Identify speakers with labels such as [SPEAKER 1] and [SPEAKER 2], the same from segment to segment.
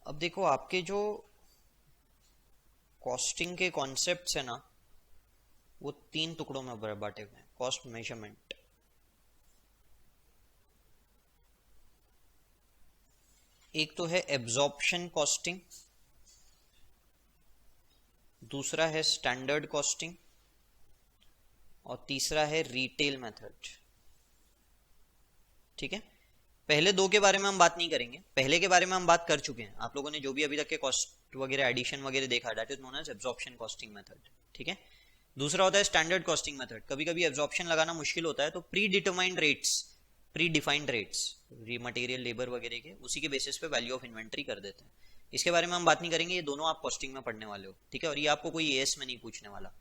[SPEAKER 1] अब देखो आपके जो कॉस्टिंग के कॉन्सेप्ट्स है ना, वो तीन टुकड़ों में बांटे हुए हैं। कॉस्ट मेजरमेंट, एक तो है एब्जॉर्प्शन कॉस्टिंग, दूसरा है स्टैंडर्ड कॉस्टिंग, और तीसरा है रिटेल मेथड। ठीक है, पहले दो के बारे में हम बात नहीं करेंगे, पहले के बारे में हम बात कर चुके हैं। आप लोगों ने जो भी अभी तक के कॉस्ट वगैरह एडिशन वगैरह देखा, that is known as absorption costing method. ठीक है, दूसरा होता है स्टैंडर्ड कॉस्टिंग मेथड। कभी कभी एब्जॉर्प्शन लगाना मुश्किल होता है तो pre determined rates, pre defined rates material labour वगैरह के, उसी के बेसिस पे वैल्यू ऑफ इन्वेंट्री कर देते हैं। इसके बारे में हम बात नहीं करेंगे, ये दोनों आप कॉस्टिंग में पढ़ने वाले हो। ठीक है, और ये आपको कोई एएस में नहीं पूछने वाला।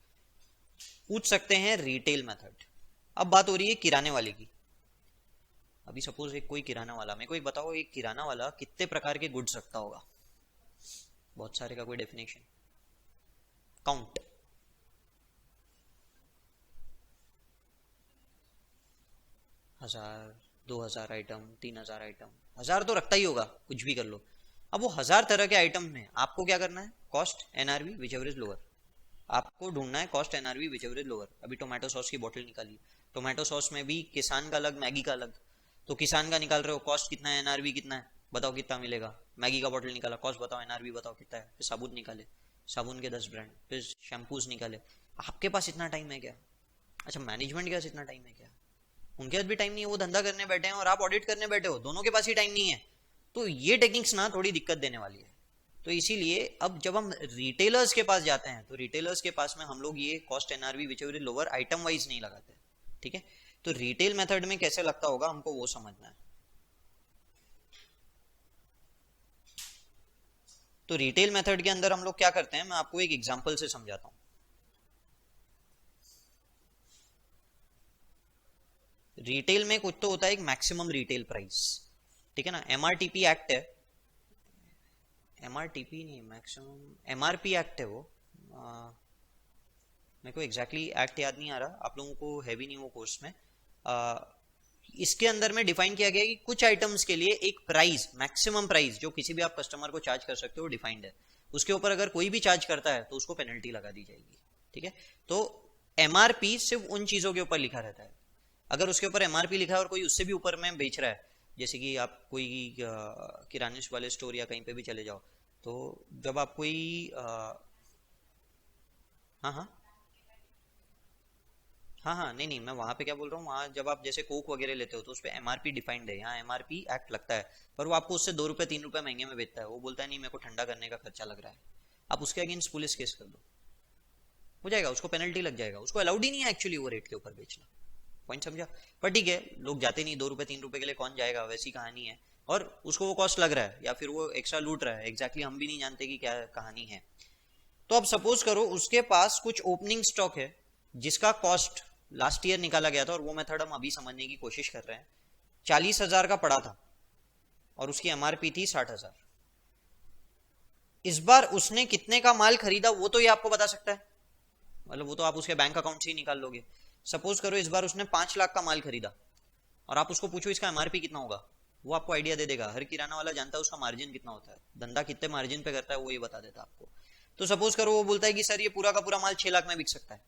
[SPEAKER 1] पूछ सकते हैं रिटेल मेथड। अब बात हो रही है किराने वाले की। अभी सपोज एक कोई किराना वाला, मेरे को एक बताओ, एक किराना वाला कितने प्रकार के गुड्स रखता होगा? बहुत सारे का कोई डेफिनेशन, काउंट। 1000, 2000 आइटम, 3000 आइटम, 1000 तो रखता ही होगा, कुछ भी कर लो। अब वो 1000 तरह के आइटम में आपको क्या करना है? Cost NRV which ever is lower. आपको ढूंढना है cost NRV which ever is lower. अभी टोमेटो सॉस की बोतल निकाली, टोमेटो सॉस में भी किसान का अलग, मैगी का अलग। तो किसान का निकाल रहे हो, कॉस्ट कितना है, एनआरवी कितना है, बताओ कितना मिलेगा। मैगी का बोतल निकाला, कॉस्ट बताओ, एनआरवी बताओ कितना है। फिर साबुन निकाले, साबुन के 10 ब्रांड, फिर शैम्पूज निकाले। आपके पास इतना टाइम है क्या? अच्छा, मैनेजमेंट के पास इतना टाइम है क्या? उनके पास भी टाइम नहीं है, वो धंधा करने बैठे हैं और आप ऑडिट करने बैठे हो, दोनों के पास ही टाइम नहीं है। तो ये टेक्निक्स ना थोड़ी दिक्कत देने वाली है। तो इसीलिए अब जब हम रिटेलर्स के पास जाते हैं तो रिटेलर्स के पास में हम लोग ये cost NRV which ever lower item wise नहीं लगाते। ठीक है, तो रिटेल मेथड में कैसे लगता होगा हमको वो समझना है। तो रिटेल मेथड के अंदर हम लोग क्या करते हैं, मैं आपको एक एग्जांपल से समझाता हूँ। रिटेल में कुछ तो होता है एक मैक्सिमम रिटेल प्राइस। ठीक है ना, एमआरटीपी एक्ट है, एमआरटीपी नहीं, मैक्सिमम एमआरपी एक्ट है वो। मेरे को एग्जैक्टली एक्ट याद नहीं आ रहा, आप लोगों को है भी नहीं वो कोर्स में। आ, इसके अंदर में डिफाइन किया गया है कि कुछ आइटम्स के लिए एक प्राइस, मैक्सिमम प्राइस जो किसी भी आप कस्टमर को चार्ज कर सकते हो, डिफाइंड है। उसके ऊपर अगर कोई भी चार्ज करता है तो उसको पेनल्टी लगा दी जाएगी। ठीक है, तो एमआरपी सिर्फ उन चीजों के ऊपर लिखा रहता है। अगर उसके ऊपर एमआरपी लिखा है और कोई उससे भी ऊपर में बेच रहा है, जैसे कि आप कोई किराने वाले स्टोर या कहीं पे भी चले जाओ, तो जब आप कोई हाँ हाँ, हाँ हाँ, नहीं नहीं, मैं वहां पे क्या बोल रहा हूँ, वहां जब आप जैसे कोक वगैरह लेते हो तो उस पर एमआरपी डिफाइंड है, यहाँ एमआरपी एक्ट लगता है। पर वो आपको उससे 2 रुपए 3 रुपए महंगे में बेचता है, वो बोलता है नहीं मेरे को ठंडा करने का खर्चा लग रहा है। आप उसके अगेंस्ट पुलिस केस कर दो, हो जाएगा, उसको पेनल्टी लग जाएगा। उसको अलाउड ही नहीं है एक्चुअली वो रेट के ऊपर बेचना। पॉइंट समझा? पर ठीक है, लोग जाते नहीं, 2 रुपए 3 रुपए के लिए कौन जाएगा, वैसी कहानी है। और उसको वो कॉस्ट लग रहा है या फिर वो एक्स्ट्रा लूट रहा है, एग्जैक्टली हम भी नहीं जानते कि क्या कहानी है। तो अब सपोज करो उसके पास कुछ ओपनिंग स्टॉक है जिसका कॉस्ट लास्ट ईयर निकाला गया था, और वो मेथड हम अभी समझने की कोशिश कर रहे हैं। 40,000 का पड़ा था और उसकी एमआरपी थी 60,000। इस बार उसने कितने का माल खरीदा वो तो ये आपको बता सकता है, मतलब वो तो आप उसके बैंक अकाउंट से ही निकाल लोगे। सपोज करो इस बार उसने 5 लाख का माल खरीदा और आप उसको पूछो इसका एमआरपी कितना होगा, वो आपको आइडिया दे देगा। हर किराना वाला जानता है उसका मार्जिन कितना होता है, धंधा कितने मार्जिन पे करता है वो ये बता देता है आपको। तो सपोज करो वो बोलता है कि सर ये पूरा का पूरा माल 6 लाख में बिक सकता है,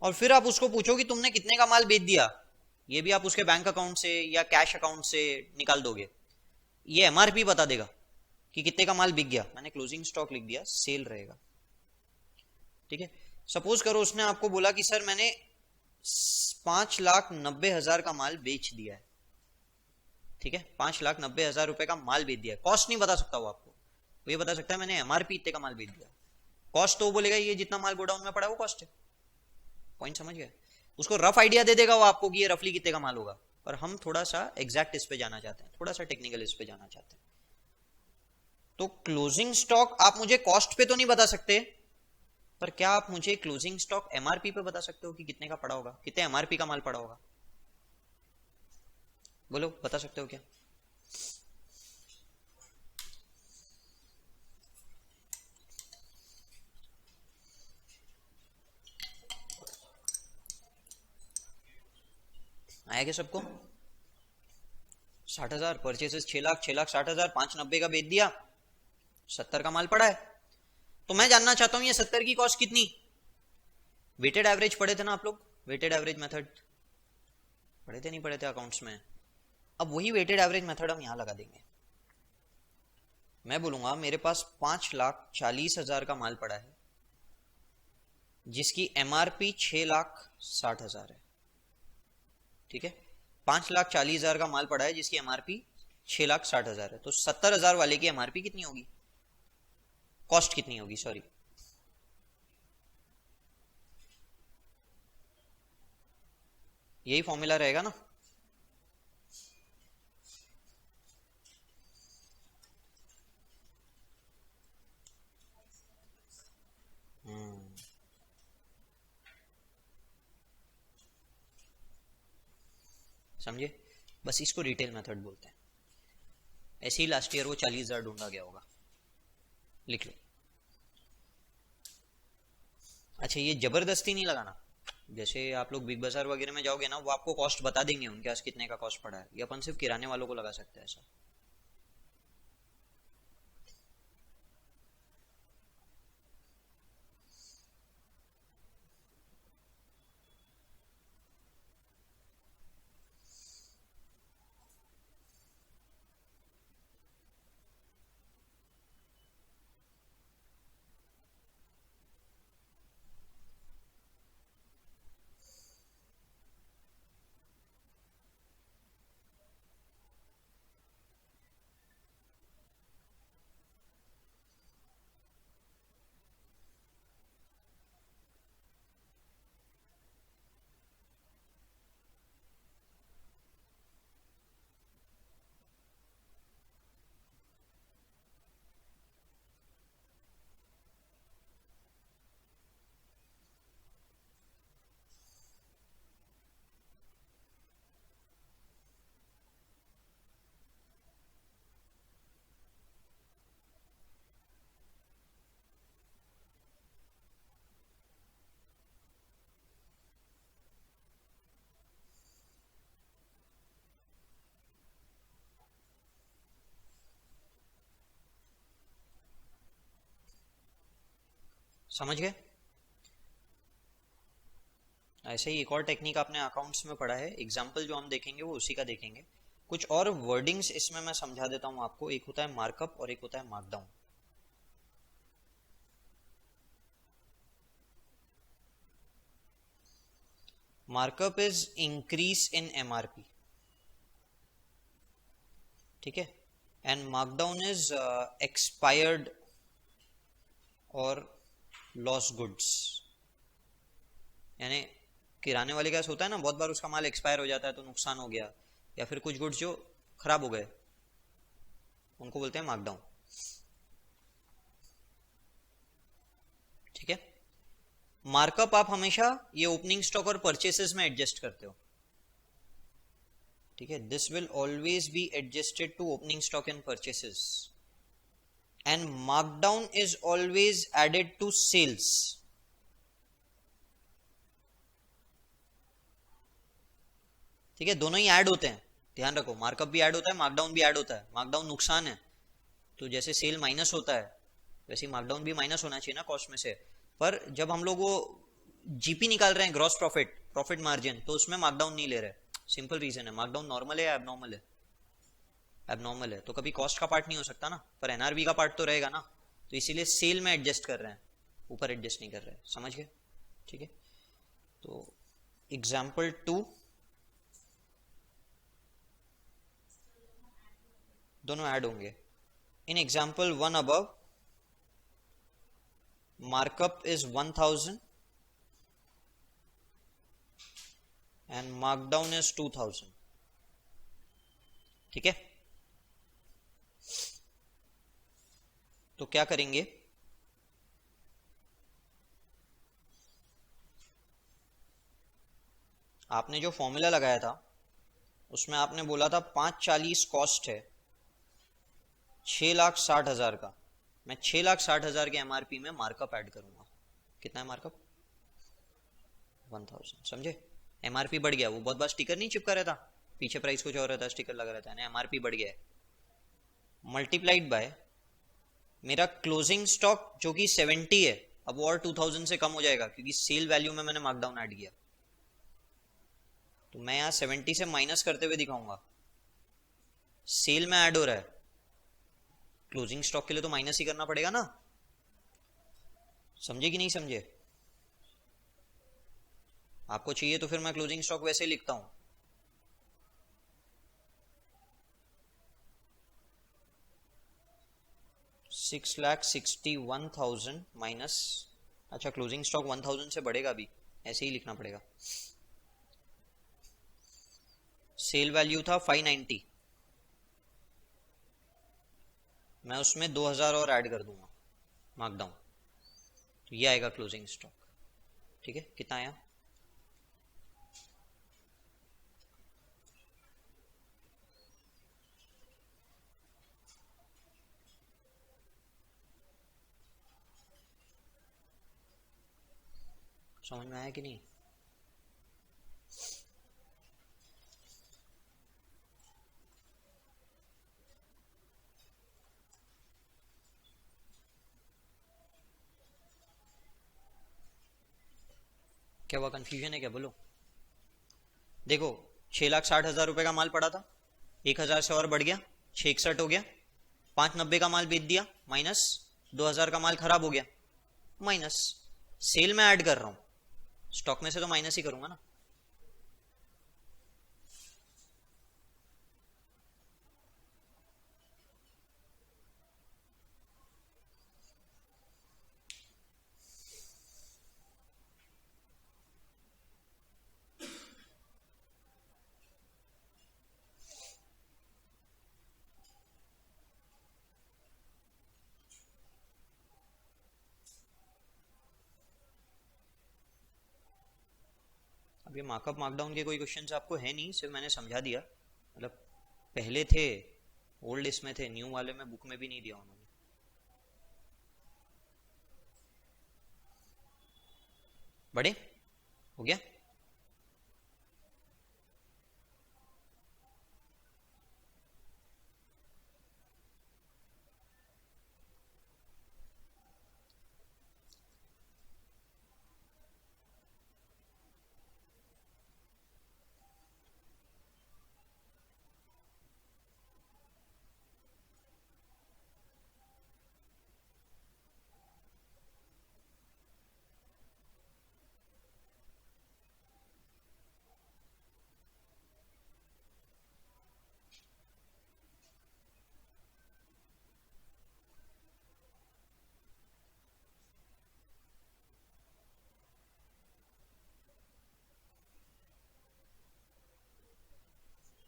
[SPEAKER 1] और फिर आप उसको पूछो कि तुमने कितने का माल बेच दिया, ये भी आप उसके बैंक अकाउंट से या कैश अकाउंट से निकाल दोगे। ये एमआरपी बता देगा कि कितने का माल बिक गया। मैंने क्लोजिंग स्टॉक लिख दिया, सेल रहेगा। ठीक है, सपोज करो उसने आपको बोला कि सर मैंने 5,90,000 का माल बेच दिया है। ठीक है, 5,90,000 रुपए का माल बेच दिया है। कॉस्ट नहीं बता सकता वो आपको, वो ये बता सकता है मैंने एमआरपी इतने का माल बेच दिया। कॉस्ट तो वो बोलेगा ये जितना माल गोडाउन में पड़ा है वो कॉस्ट है। पॉइंट समझ गए? उसको रफ आइडिया दे देगा वो आपको कि ये रफली कितने का माल होगा। पर हम थोड़ा सा एग्जैक्ट इस पे जाना चाहते हैं, थोड़ा सा टेक्निकल इस पे जाना चाहते हैं। तो क्लोजिंग स्टॉक आप मुझे कॉस्ट पे तो नहीं बता सकते, पर क्या आप मुझे क्लोजिंग स्टॉक एमआरपी पे बता सकते हो कि कितने का पड़ा होगा, कितने एमआरपी का माल पड़ा होगा? बोलो, बता सकते हो क्या? आया क्या सबको? 60,000 परचेसेस 6 लाख, 6,60,000, 590 का बेच दिया, 70 का माल पड़ा है। तो मैं जानना चाहता हूं ये 70 की कॉस्ट कितनी। वेटेड एवरेज पढ़े थे ना आप लोग, वेटेड एवरेज मेथड पढ़े थे नहीं पढ़े थे अकाउंट्स में। अब वही वेटेड एवरेज मेथड हम यहां लगा देंगे। मैं बोलूंगा मेरे पास 5,40,000 का माल पड़ा है जिसकी एमआरपी 6,60,000 है। ठीक है, 5,40,000 का माल पड़ा है जिसकी एमआरपी 6,60,000 है। तो 70,000 वाले की एमआरपी कितनी होगी, कॉस्ट कितनी होगी, सॉरी। यही फॉर्मूला रहेगा ना। समझे, बस इसको रिटेल मेथड बोलते हैं। ऐसे ही लास्ट ईयर वो 40,000 ढूंढा गया होगा, लिख लो। अच्छा, ये जबरदस्ती नहीं लगाना। जैसे आप लोग बिग बाजार वगैरह में जाओगे ना, वो आपको कॉस्ट बता देंगे उनके पास कितने का कॉस्ट पड़ा है। ये अपन सिर्फ किराने वालों को लगा सकते हैं ऐसा। समझ गए। ऐसे ही एक और टेक्निक आपने अकाउंट्स में पढ़ा है, एग्जाम्पल जो हम देखेंगे वो उसी का देखेंगे। कुछ और वर्डिंग्स इसमें मैं समझा देता हूं आपको। एक होता है मार्कअप और एक होता है markdown. Markup is increase in MRP, ठीक है, एंड मार्कडाउन इज एक्सपायर्ड और लॉस गुड्स। यानी किराने वाले का ऐसा होता है ना, बहुत बार उसका माल एक्सपायर हो जाता है तो नुकसान हो गया, या फिर कुछ गुड्स जो खराब हो गए, उनको बोलते हैं मार्कडाउन। ठीक है, मार्कअप आप हमेशा ये ओपनिंग स्टॉक और परचेसेस में एडजस्ट करते हो। ठीक है, this will always be adjusted to opening stock and purchases, and markdown is always added to sales. ठीक है, दोनों ही ऐड होते हैं, ध्यान रखो। मार्कअप भी ऐड होता है, मार्कडाउन भी ऐड होता है। मार्कडाउन नुकसान है, तो जैसे सेल माइनस होता है वैसे मार्कडाउन भी माइनस होना चाहिए ना कॉस्ट में से। पर जब हम लोग वो जीपी निकाल रहे हैं, ग्रॉस प्रॉफिट, प्रॉफिट मार्जिन, तो उसमें मार्कडाउन नहीं ले रहे। सिंपल रीजन है, मार्कडाउन नॉर्मल है या एबनॉर्मल है? एबनॉर्मल है, तो कभी कॉस्ट का पार्ट नहीं हो सकता ना, पर एनआरबी का पार्ट तो रहेगा ना। तो इसीलिए सेल में एडजस्ट कर रहे हैं, ऊपर एडजस्ट नहीं कर रहे हैं। समझ गए? ठीक है, तो एग्जाम्पल 2, दोनों ऐड होंगे। In example 1 above, markup is 1000 and markdown is 2000। ठीक है, तो क्या करेंगे, आपने जो फॉर्मूला लगाया था उसमें आपने बोला था 540 कॉस्ट है 6,60,000 का। मैं 6,60,000 के एमआरपी में मार्कअप ऐड करूंगा। कितना है मार्कअप? 1000। समझे? एमआरपी बढ़ गया, वो बहुत बार स्टिकर नहीं चिपका रहता पीछे प्राइस कुछ और रहता है, स्टिकर लगा रहता है ना, एमआरपी बढ़ गया है, मल्टीप्लाइड बाय मेरा क्लोजिंग स्टॉक जो कि 70 है, अब वो और 2000 से कम हो जाएगा क्योंकि सेल वैल्यू में मैंने मार्कडाउन ऐड किया, तो मैं यहाँ 70 से माइनस करते हुए दिखाऊंगा, सेल में ऐड हो रहा है, क्लोजिंग स्टॉक के लिए तो माइनस ही करना पड़ेगा ना, समझे कि नहीं समझे? आपको चाहिए तो फिर मैं क्लोजिंग स्टॉक वैसे ही लिखता हूं, $6,61,000 माइनस, अच्छा क्लोजिंग स्टॉक 1000 से बढ़ेगा भी, ऐसे ही लिखना पड़ेगा, सेल वैल्यू था 590, मैं उसमें 2000 और ऐड कर दूंगा मार्कडाउन, तो ये आएगा क्लोजिंग स्टॉक। ठीक है, कितना आया? समझ में आया कि नहीं? क्या हुआ, कंफ्यूजन है क्या, बोलो। देखो, 6,60,000 रुपए का माल पड़ा था, 1000 से और बढ़ गया, 661 हो गया, 590 का माल बेच दिया, माइनस 2000 का माल खराब हो गया, माइनस, सेल में ऐड कर रहा हूं, स्टॉक में से तो माइनस ही करूंगा ना। अब ये मार्कअप मार्कडाउन के कोई क्वेश्चन आपको है नहीं, सिर्फ मैंने समझा दिया, मतलब पहले थे, ओल्ड इसमें थे, न्यू वाले में बुक में भी नहीं दिया उन्होंने। बड़े हो गया।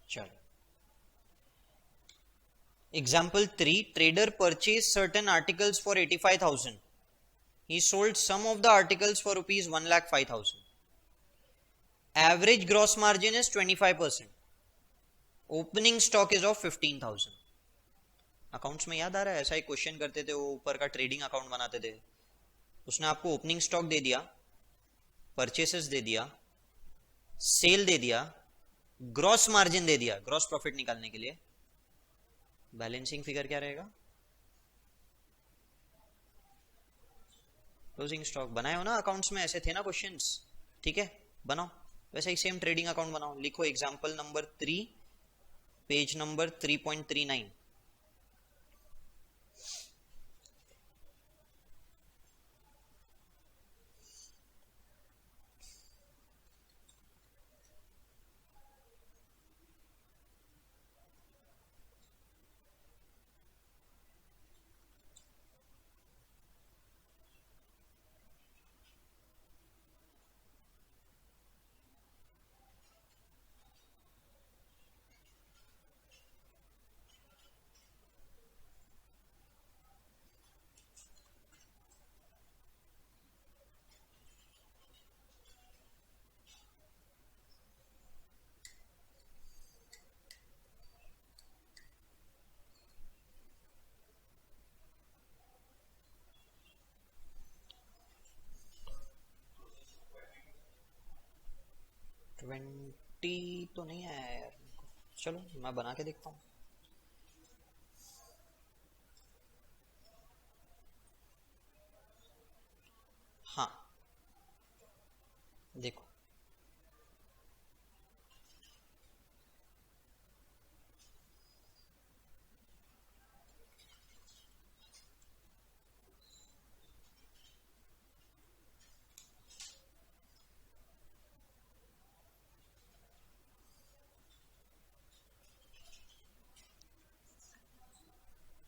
[SPEAKER 1] चलो, example 3, trader purchase certain articles for 85,000, he sold some of the articles for rupees 1,05,000, average gross margin is 25%, opening stock is of 15,000। Accounts में याद आ रहा है, ऐसा एक क्वेश्चन करते थे, वो ऊपर का ट्रेडिंग अकाउंट बनाते थे, उसने आपको ओपनिंग स्टॉक दे दिया, परचेसेस दे दिया, सेल दे दिया, ग्रॉस मार्जिन दे दिया, ग्रॉस प्रॉफिट निकालने के लिए, बैलेंसिंग फिगर क्या रहेगा? Closing stock. बनाए हो ना अकाउंट्स में, ऐसे थे ना क्वेश्चंस, ठीक है, बनाओ वैसे ही सेम ट्रेडिंग अकाउंट बनाओ, लिखो example number 3, page number 3.39। Twenty तो नहीं आया यार, चलो मैं बना के देखता हूँ। हाँ देखो,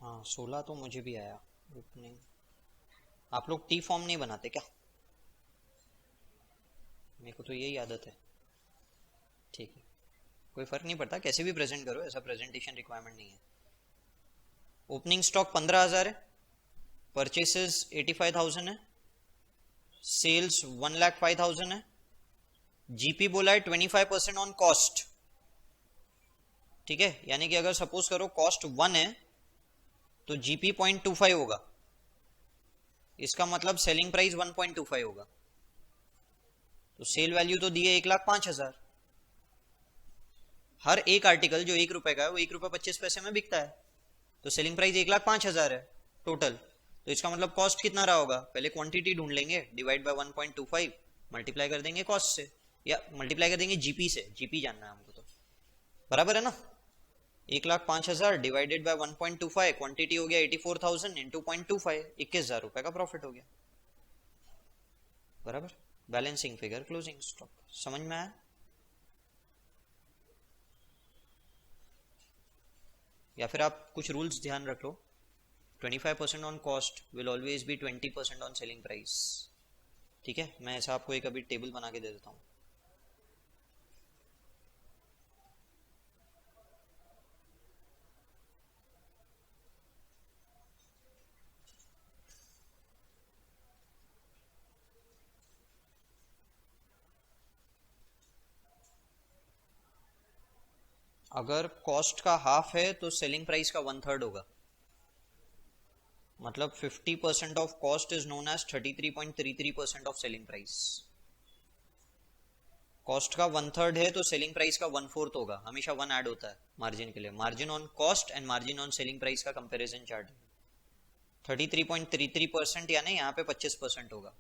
[SPEAKER 1] हाँ 16 तो मुझे भी आया ओपनिंग। आप लोग टी फॉर्म नहीं बनाते क्या? मेरे को तो यही आदत है। ठीक है, कोई फर्क नहीं पड़ता, कैसे भी प्रेजेंट करो, ऐसा प्रेजेंटेशन रिक्वायरमेंट नहीं है। ओपनिंग स्टॉक 15,000 है, परचेसेस 85,000 है, सेल्स 1,05,000 है, जीपी बोला है 25% ऑन कॉस्ट। ठीक है, यानी कि अगर सपोज करो कॉस्ट 1 है तो जीपी 0.25 होगा, इसका मतलब सेलिंग प्राइस 1.25 होगा। तो सेल वैल्यू तो दी है 1,05,000। हर एक आर्टिकल जो 1 रुपए का है वो 1 रुपये 25 पैसे में बिकता है, तो सेलिंग प्राइस 1,05,000 है टोटल। तो इसका मतलब कॉस्ट कितना रहा होगा, पहले क्वांटिटी ढूंढ लेंगे, डिवाइड बाय 1.25, मल्टीप्लाई कर देंगे कॉस्ट से, या मल्टीप्लाई कर देंगे जीपी से, जीपी जानना है हमको तो, बराबर है ना। 1,05,000 डिवाइडेड बाय 1.25, क्वांटिटी हो गया 84,000 इंटू 0.25, 21,000 रुपए का प्रॉफिट हो गया, बराबर। बैलेंसिंग फिगर क्लोजिंग स्टॉक, समझ में आया? या फिर आप कुछ रूल्स ध्यान रख लो, 25% on cost will always B 20% on selling price. ठीक है, मैं ऐसा आपको एक अभी टेबल बना के दे देता हूँ। अगर कॉस्ट का हाफ है तो सेलिंग प्राइस का 1/3 होगा, मतलब 50% of cost is known as 33.33% of selling price. Cost का 1/3 है तो सेलिंग प्राइस का 1/4 होगा, हमेशा 1 ऐड होता है मार्जिन के लिए। Margin on cost and margin on selling price का कंपैरिजन चार्ट। 33.33% यानी यहाँ पे 25% होगा।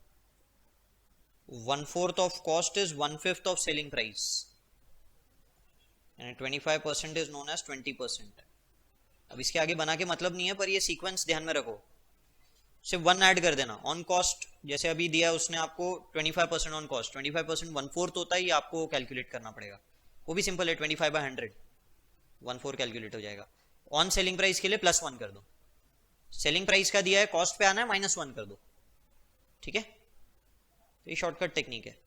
[SPEAKER 1] 1/4 of cost is 1/5 of selling price, यानी 25% इज नोन एज 20%। अब इसके आगे बना के मतलब नहीं है, पर ये सीक्वेंस ध्यान में रखो, सिर्फ 1 ऐड कर देना ऑन कॉस्ट। जैसे अभी दिया उसने आपको 25% ऑन कॉस्ट, 25% 1/4 होता है, ये आपको कैलकुलेट करना पड़ेगा, वो भी सिंपल है, 25/100 1/4 कैलकुलेट हो जाएगा। ऑन सेलिंग प्राइस के लिए +1 कर दो, सेलिंग प्राइस का दिया है, कॉस्ट पे आना है, -1 कर दो। ठीक है, तो ये शॉर्टकट टेक्निक है।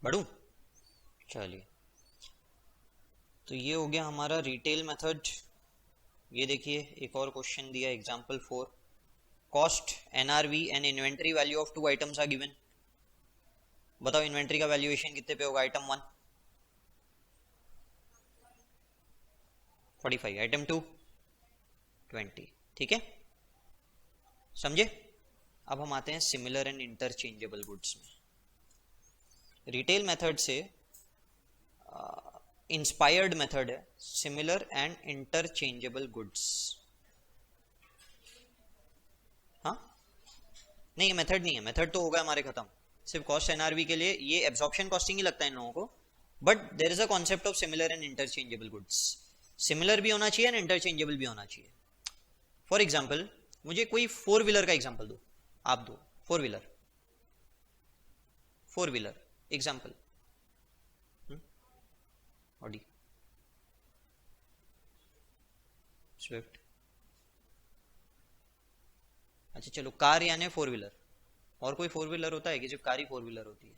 [SPEAKER 1] बढ़ू, चलिए, तो ये हो गया हमारा रिटेल मेथड। ये देखिए एक और क्वेश्चन दिया example 4, cost, NRV and inventory value of 2 items are given. बताओ इन्वेंट्री का वैल्यूएशन कितने पे होगा, आइटम 1 45, आइटम 2 20। ठीक है, समझे? अब हम आते हैं सिमिलर एंड इंटरचेंजेबल गुड्स में। रिटेल मेथड से इंस्पायर्ड मेथड है सिमिलर एंड इंटरचेंजेबल गुड्स। हाँ नहीं, ये मेथड नहीं है, मेथड तो होगा हमारे खत्म, सिर्फ कॉस्ट एनआरवी के लिए ये एब्जॉर्प्शन कॉस्टिंग ही लगता है इन लोगों को। But there is a concept of similar and interchangeable goods. Similar भी होना चाहिए एंड इंटरचेंजेबल भी होना चाहिए। फॉर एग्जाम्पल, मुझे कोई 4 व्हीलर का एग्जाम्पल दो, आप दो 4 wheeler, 4 wheeler example, Audi, Swift. अच्छा चलो, कार यानी 4 व्हीलर, और कोई 4 व्हीलर होता है कि सिर्फ कार ही 4 व्हीलर होती है?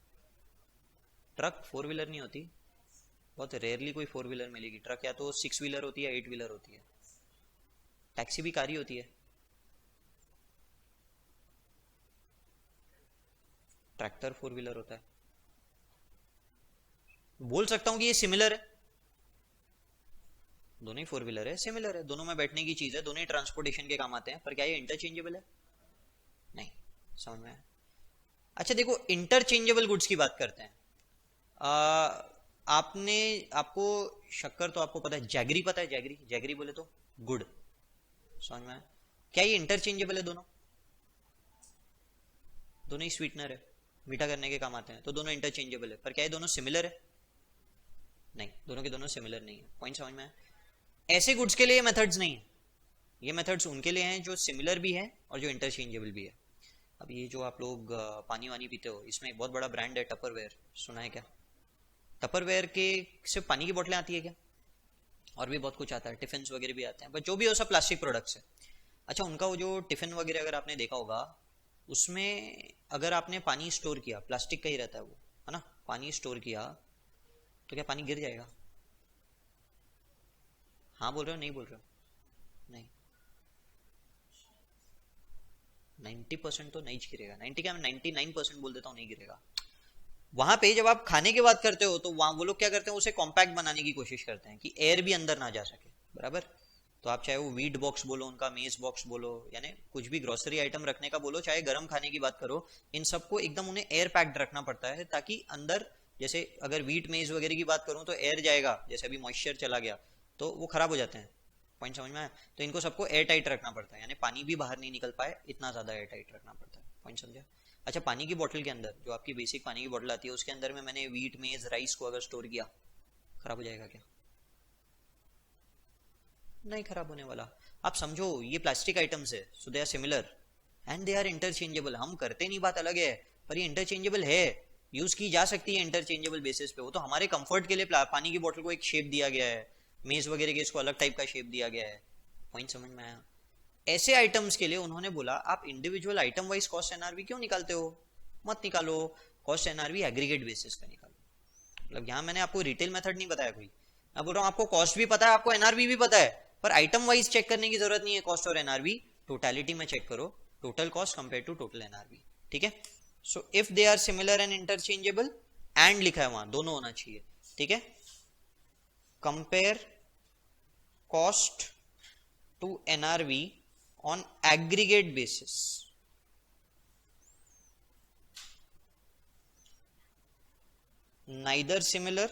[SPEAKER 1] ट्रक 4 व्हीलर नहीं होती, बहुत रेयरली कोई 4 व्हीलर मिलेगी। ट्रक या तो 6 व्हीलर होती है, 8 व्हीलर होती है। टैक्सी भी कार ही होती है। ट्रैक्टर 4 व्हीलर होता है। बोल सकता हूं कि ये सिमिलर है, दोनों ही फोर व्हीलर है, सिमिलर है, दोनों में बैठने की चीज है, दोनों ही ट्रांसपोर्टेशन के काम आते हैं, पर क्या ये इंटरचेंजेबल है? नहीं। समझ में आया? अच्छा देखो, इंटरचेंजेबल गुड्स की बात करते हैं। आ, आपने आपको शक्कर तो आपको पता है, जैगरी पता है, जैगरी, जैगरी बोले तो गुड़। समझ में आया? क्या ये इंटरचेंजेबल है दोनों? दोनों ही स्वीटनर है, मीठा करने के काम आते हैं, तो दोनों इंटरचेंजेबल है, पर क्या ये दोनों सिमिलर है? नहीं, दोनों के दोनों सिमिलर नहीं है। पॉइंट समझ में आया? ऐसे गुड्स के लिए ये मेथड्स नहीं है, ये मेथड्स उनके लिए हैं जो सिमिलर भी है और जो इंटरचेंजेबल भी है। अब ये जो आप लोग पानी वानी पीते हो, इसमें एक बहुत बड़ा ब्रांड है टपरवेयर, सुना है क्या? टपरवेयर के सिर्फ पानी की बोतलें आती है क्या? और भी बहुत कुछ आता है, टिफिन वगैरह भी आते हैं, बट जो भी हो सब प्लास्टिक प्रोडक्ट्स है। अच्छा, उनका वो जो टिफिन वगैरह अगर आपने देखा होगा, उसमें अगर आपने पानी स्टोर किया, प्लास्टिक का ही रहता है वो, है ना, पानी स्टोर किया, तो क्या पानी गिर जाएगा? हाँ बोल रहे हो, नहीं बोल रहे हो? नहीं, 90% तो नहीं गिरेगा, 90 क्या, मैं 99% बोल देता हूँ, नहीं गिरेगा। वहां पे जब आप खाने की बात करते हो तो वहां वो लोग क्या करते हैं, उसे कॉम्पैक्ट बनाने की कोशिश करते हैं कि एयर भी अंदर ना जा सके, बराबर। तो आप चाहे वो वीट बॉक्स बोलो, उनका मेज बॉक्स बोलो, यानी कुछ भी ग्रोसरी आइटम रखने का बोलो, चाहे गर्म खाने की बात करो, इन सबको एकदम उन्हें एयर पैक्ड रखना पड़ता है, ताकि अंदर, जैसे अगर वीट मेज वगैरह की बात करूं तो एयर जाएगा, जैसे अभी मॉइस्चर चला गया तो वो खराब हो जाते हैं। पॉइंट समझ में आया? तो इनको सबको एयर टाइट रखना पड़ता है, यानी पानी भी बाहर नहीं निकल पाए, इतना ज्यादा एयर टाइट रखना पड़ता है। पॉइंट समझा? अच्छा, पानी की बोतल के अंदर, जो आपकी बेसिक पानी की बोतल आती है, उसके अंदर में मैंने वीट मेज राइस को अगर स्टोर किया, खराब हो जाएगा क्या? नहीं खराब होने वाला। आप समझो ये प्लास्टिक आइटम्स है, so they are similar and they are interchangeable. हम करते नहीं, बात अलग है, पर ये इंटरचेंजेबल है, यूज की जा सकती है इंटरचेंजेबल बेसिस पे। वो तो हमारे कंफर्ट के लिए पानी की बोतल को एक शेप दिया गया है, मेज वगैरह के इसको अलग टाइप का शेप दिया गया है। पॉइंट समझ में आया? ऐसे आइटम्स के लिए उन्होंने बोला आप individual item wise cost NRV क्यों निकालते हो, मत निकालो, कॉस्ट एनआरवी एग्रीगेट बेसिस पे निकालो। मतलब यहाँ मैंने आपको रिटेल मेथड नहीं बताया कोई, मैं बोल रहा हूँ आपको कॉस्ट भी पता है, आपको एनआरवी भी पता है, पर आइटम वाइज चेक करने की जरूरत नहीं है कॉस्ट और एनआरवी, टोटलिटी में चेक करो, total cost compare to total NRV. ठीक है? So if they are similar and interchangeable, and लिखा है वहां, दोनों होना चाहिए। ठीक है? Compare cost to NRV on aggregate basis, neither similar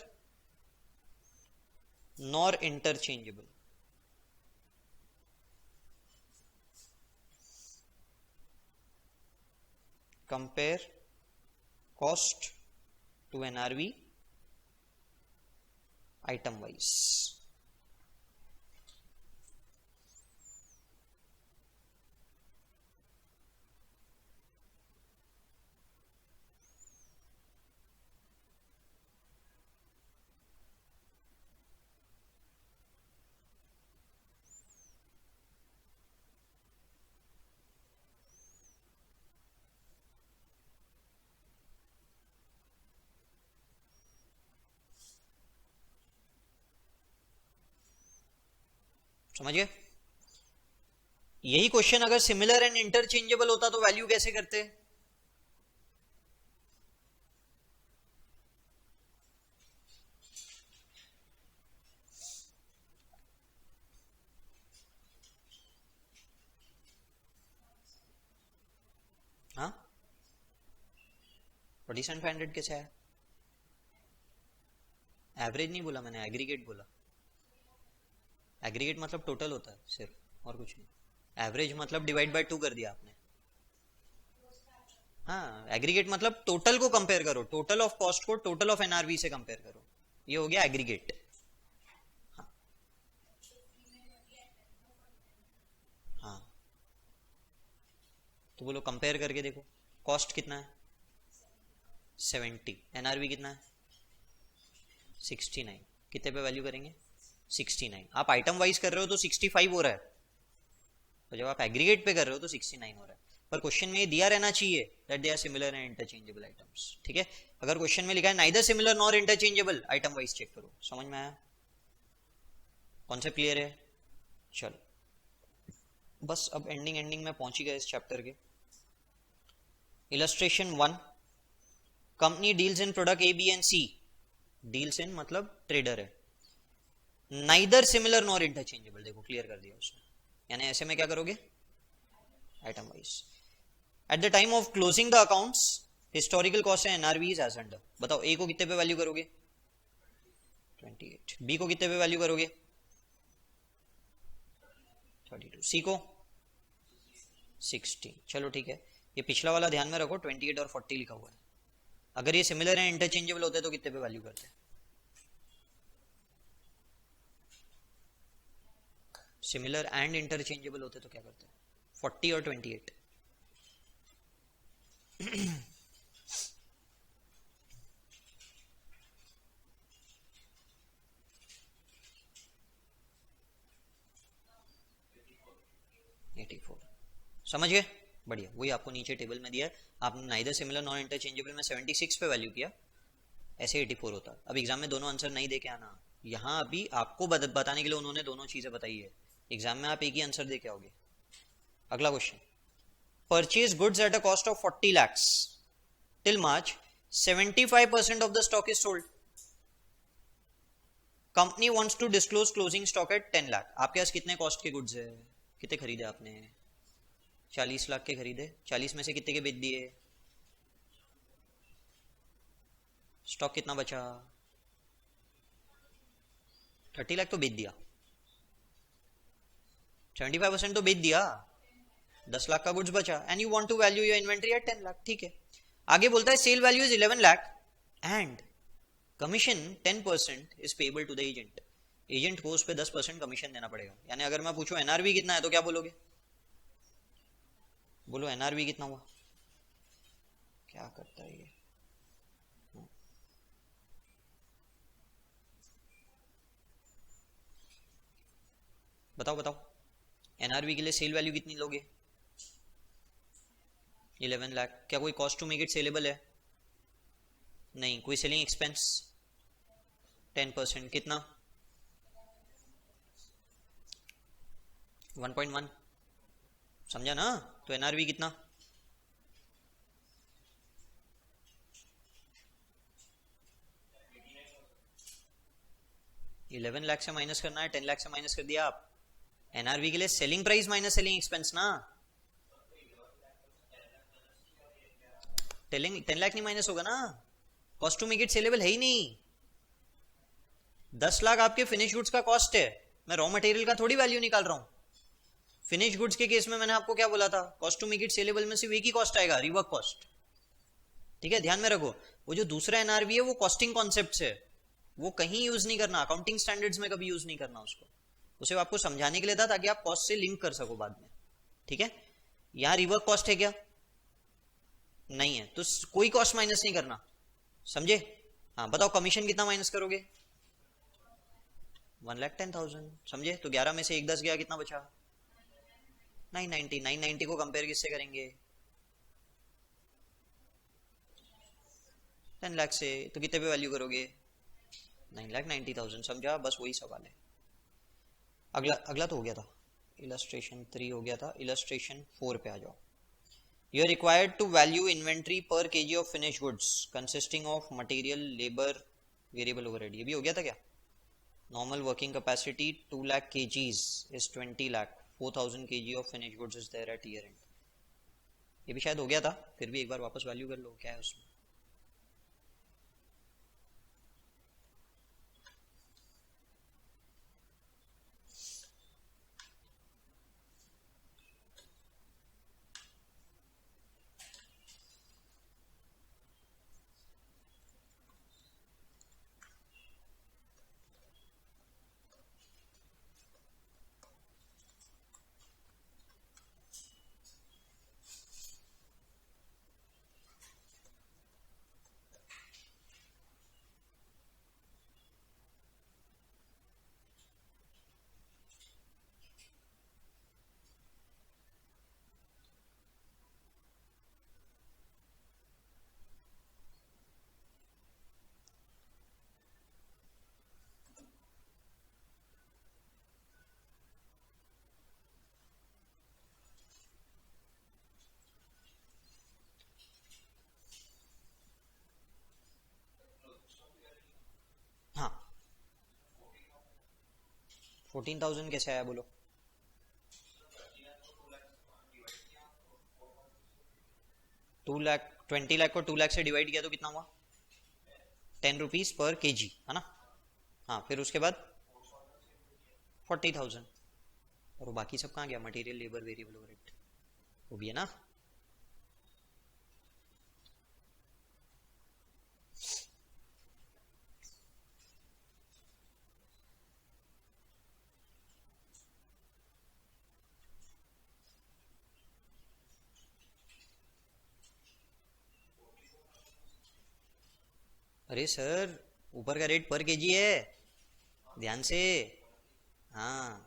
[SPEAKER 1] nor interchangeable. Compare cost to NRV item wise. समझिए, यही क्वेश्चन अगर सिमिलर एंड इंटरचेंजेबल होता तो वैल्यू कैसे करते? हाँ, 47,500 कैसे आया? एवरेज नहीं बोला मैंने, एग्रीगेट बोला। एग्रीगेट मतलब टोटल होता है सिर्फ, और कुछ नहीं। एवरेज मतलब डिवाइड बाय 2 कर दिया आपने। हाँ, एग्रीगेट मतलब टोटल को कंपेयर करो, टोटल ऑफ कॉस्ट को टोटल ऑफ एनआरवी से कंपेयर करो, ये हो गया एग्रीगेट। हाँ, हाँ, तो बोलो कंपेयर करके देखो, कॉस्ट कितना है? 70, एनआरवी कितना है? 69। कितने पे वैल्यू करेंगे? 69। आप आइटम वाइज कर रहे हो तो 65 हो रहा है, तो जब आप एग्रीगेट पे कर रहे हो तो 69 हो रहा है। पर क्वेश्चन में ये दिया रहना चाहिए that they are similar and interchangeable items. ठीक है? अगर क्वेश्चन में लिखा है neither similar nor interchangeable, item wise check करो। समझ में आया? कॉन्सेप्ट क्लियर है? चलो, बस अब एंडिंग एंडिंग में पहुंच ही गए इस चैप्टर के। Illustration 1, company deals in product A B and C, deals in मतलब ट्रेडर है। नाइदर सिमिलर नॉर इंटरचेंजेबल, देखो क्लियर कर दिया उसने। यानी ऐसे में क्या करोगे, item wise. At the time of closing the accounts historical cost है एनआरवी इज एज अंडर। बताओ ए को कितने पे वैल्यू करोगे 28, बी को कितने पे वैल्यू करोगे 32, सी को 16। चलो ठीक है, ये पिछला वाला ध्यान में रखो, 28 और 40 लिखा हुआ है। अगर ये सिमिलर है इंटरचेंजेबल होते तो कितने पे वैल्यू करते, सिमिलर एंड इंटरचेंजेबल होते तो क्या करते, 40 और 28। 84, समझ गए, बढ़िया। वही आपको नीचे टेबल में दिया है, आपने नाइदर सिमिलर नॉन इंटरचेंजेबल में 76 पे वैल्यू किया, ऐसे 84 होता। अब एग्जाम में दोनों आंसर नहीं दे के आना, यहाँ अभी आपको बताने के लिए उन्होंने दोनों चीजें बताई है, एग्जाम में आप एक ही आंसर दे के आओगे। अगला question, purchase goods at a cost of 40 lakhs till March, 75% of the stock is sold. Company wants to disclose closing stock at 10 lakh. आपके पास कितने कॉस्ट के गुड्स है, कितने खरीदे आपने, 40 लाख के खरीदे, 40 में से कितने के बेच दिए, स्टॉक कितना बचा, 30 लाख तो बेच दिया, 75% तो बेच दिया, 10 लाख का गुड्स बचा, and you want to value your inventory at 10 lakh. ठीक है, आगे बोलता है sale value is 11 lakh and commission 10% is payable to the agent. Agent को उस पर 10% कमीशन देना पड़ेगा। यानी अगर मैं पूछूं एनआरवी कितना है तो क्या बोलोगे, बोलो एनआरवी कितना हुआ, क्या करता है ये, बताओ बताओ, एनआरवी के लिए सेल वैल्यू कितनी लोगे, 11 लाख। क्या कोई cost to make it saleable है, नहीं। कोई सेलिंग एक्सपेंस 10%, कितना 1.1, समझा ना। तो एनआरवी कितना, इलेवन लाख से माइनस करना है, 10 लाख से माइनस कर दिया आप। एनआरवी के लिए selling price minus selling expense ना, 10 लाख नहीं माइनस होगा ना, cost to make it saleable है ही नहीं। 10 लाख आपके फिनिश गुड्स का कॉस्ट है, मैं रॉ मटेरियल का थोड़ी वैल्यू निकाल रहा हूं। फिनिश गुड्स के केस में मैंने आपको क्या बोला था, cost to make it saleable में सिर्फ एक ही कॉस्ट आएगा, रिवर्क कॉस्ट। ठीक है, ध्यान में रखो, वो जो दूसरा एनआरवी है वो कॉस्टिंग कॉन्सेप्ट है, वो कहीं यूज नहीं करना, अकाउंटिंग स्टैंडर्ड्स में कभी यूज नहीं करना उसको, उसे आपको समझाने के लिए था ताकि आप कॉस्ट से लिंक कर सको बाद में। ठीक है, यहां रिवर्क कॉस्ट है क्या, नहीं है, तो कोई कॉस्ट माइनस नहीं करना, समझे। हाँ बताओ, कमीशन कितना माइनस करोगे, 1,10,000, समझे। तो 11 में से 1 10 गया, कितना बचा 990। 990 को कंपेयर किससे करेंगे, 10 लाख से, तो कितने पे वैल्यू करोगे 9,90,000, समझा, बस वही सवाल है। अगला अगला तो हो गया था, इलस्ट्रेशन 3 हो गया था, इलस्ट्रेशन 4 पे आ जाओ। You are required to value inventory per kg of finish goods consisting of material, labour, variable overhead. ये भी हो गया था क्या। Normal working capacity 2 lakh kgs is 20 lakh, 4,000 kg of finish goods is there at year end. ये भी शायद हो गया था, फिर भी एक बार वापस वैल्यू कर लो क्या है उसमें। 14,000 कैसे आया बोलो? 2 लाख, 20 लाख को 2 लाख से डिवाइड किया तो कितना हुआ? 10 रुपीज पर केजी, है ना? हाँ, फिर उसके बाद 40,000। और वो बाकी सब कहाँ गया? मटेरियल, लेबर, वेरिएबल ओवरहेड, वो भी है ना? अरे सर, ऊपर का रेट पर केजी है, ध्यान से। हाँ,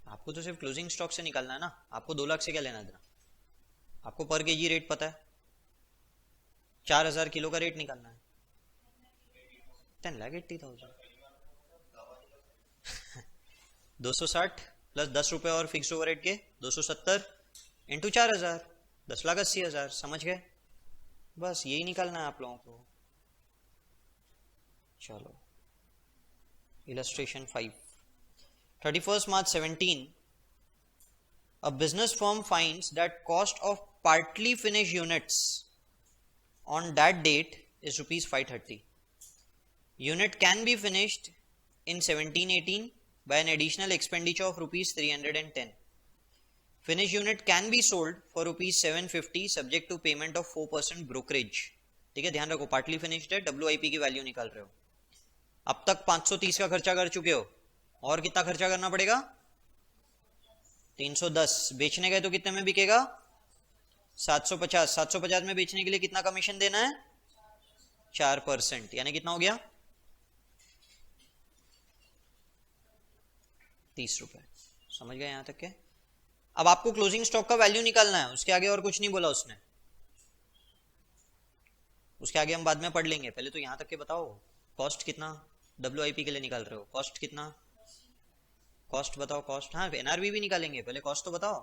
[SPEAKER 1] आपको तो सिर्फ क्लोजिंग स्टॉक से निकालना है ना, आपको 2 लाख से क्या लेना देना? आपको पर केजी रेट पता है, 4,000 किलो का रेट निकालना है। 10,80,000, 260 प्लस 10 रुपए और फिक्स ओवरहेड के 270 इंटू 4,000, 10,80,000, समझ गए? बस यही निकालना है आप लोगों को। चलो, illustration 5। 31st March 17, a business firm finds that cost of partly finished units on that date is rupees 530. Unit can be finished in 1718 by an additional expenditure of rupees 310. Finished unit can be sold for rupees 750 subject to payment of 4% brokerage. ठीक है, ध्यान रखो, partly finished है, WIP की value निकाल रहे हो। अब तक 530 का खर्चा कर चुके हो, और कितना खर्चा करना पड़ेगा? 310। बेचने गए तो कितने में बिकेगा? 750। 750 में बेचने के लिए कितना कमीशन देना है? 4%, यानी कितना हो गया? 30 रुपए। समझ गए यहां तक के? अब आपको क्लोजिंग स्टॉक का वैल्यू निकालना है, उसके आगे और कुछ नहीं बोला उसने, उसके आगे हम बाद में पढ़ लेंगे, पहले तो यहां तक के बताओ। कॉस्ट कितना WIP के लिए निकाल रहे हो? कॉस्ट कितना? कॉस्ट बताओ, कॉस्ट। हाँ, NRV भी निकालेंगे, पहले कॉस्ट तो बताओ।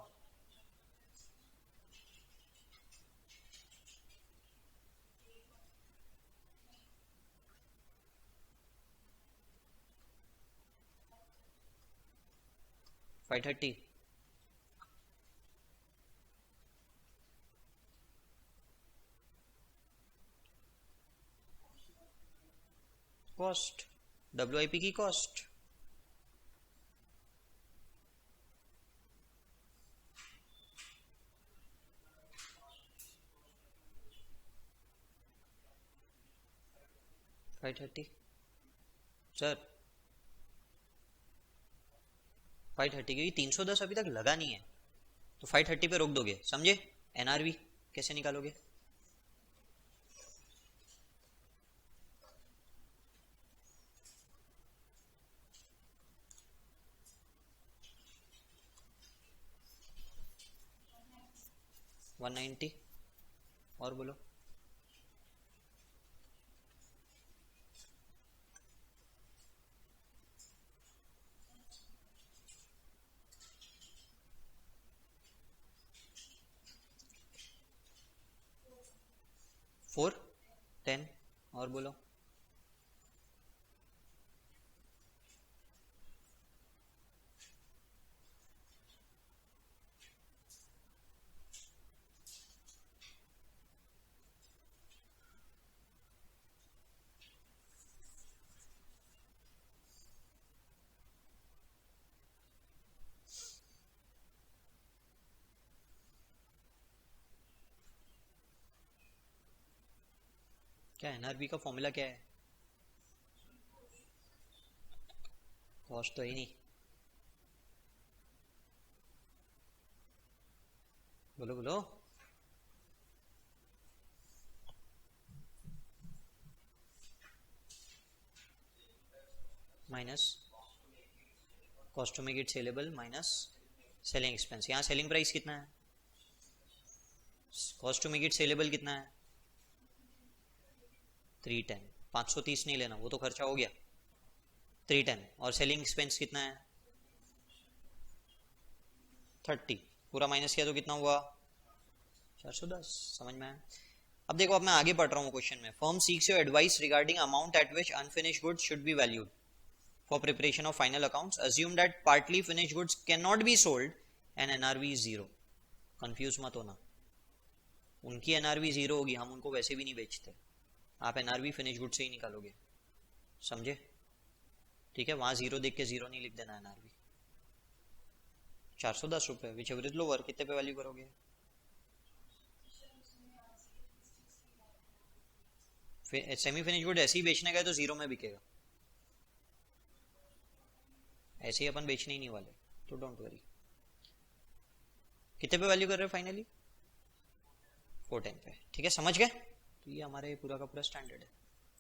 [SPEAKER 1] $530। कॉस्ट, WIP की कॉस्ट। $530 सर, 530, क्योंकि 310 अभी तक लगा नहीं है, तो 530 पे रोक दोगे, समझे? NRV कैसे निकालोगे? $190। और बोलो। फोर 10। और बोलो। क्या NRV का फॉर्मूला क्या है? कॉस्ट तो ही नहीं। बोलो बोलो। Minus cost to make it saleable minus selling expense. यहाँ सेलिंग प्राइस कितना है? Cost to make it saleable कितना है? 310। 530 नहीं लेना, वो तो खर्चा हो गया। 310 और सेलिंग एक्सपेंस कितना है? 30। पूरा माइनस किया तो कितना हुआ? 410। समझ में आया? अब देखो, अब मैं आगे पढ़ रहा हूँ क्वेश्चन में। Firm seeks your advice regarding amount at which unfinished goods should be valued for preparation of final accounts. Assume that partly finished goods cannot be sold and NRV is zero. Confuse मत होना, उनकी NRV zero होगी, हम उनको वैसे भी नहीं बेचते। आप एनआरवी फिनिश गुड से ही निकालोगे, समझे? ठीक है, वहां जीरो देख के जीरो नहीं लिख देना। एनआरवी 410 रुपए, विच एवरेज लोअर, कितने पे वैल्यू करोगे? सेमी फिनिश गुड ऐसे ही बेचने गए तो जीरो में बिकेगा, ऐसे ही अपन बेचने ही नहीं वाले, तो डोंट वरी। कितने पे वैल्यू कर रहे हो फाइनली? 410 पे। ठीक है, समझ गए? तो ये हमारे पूरा का पूरा स्टैंडर्ड है।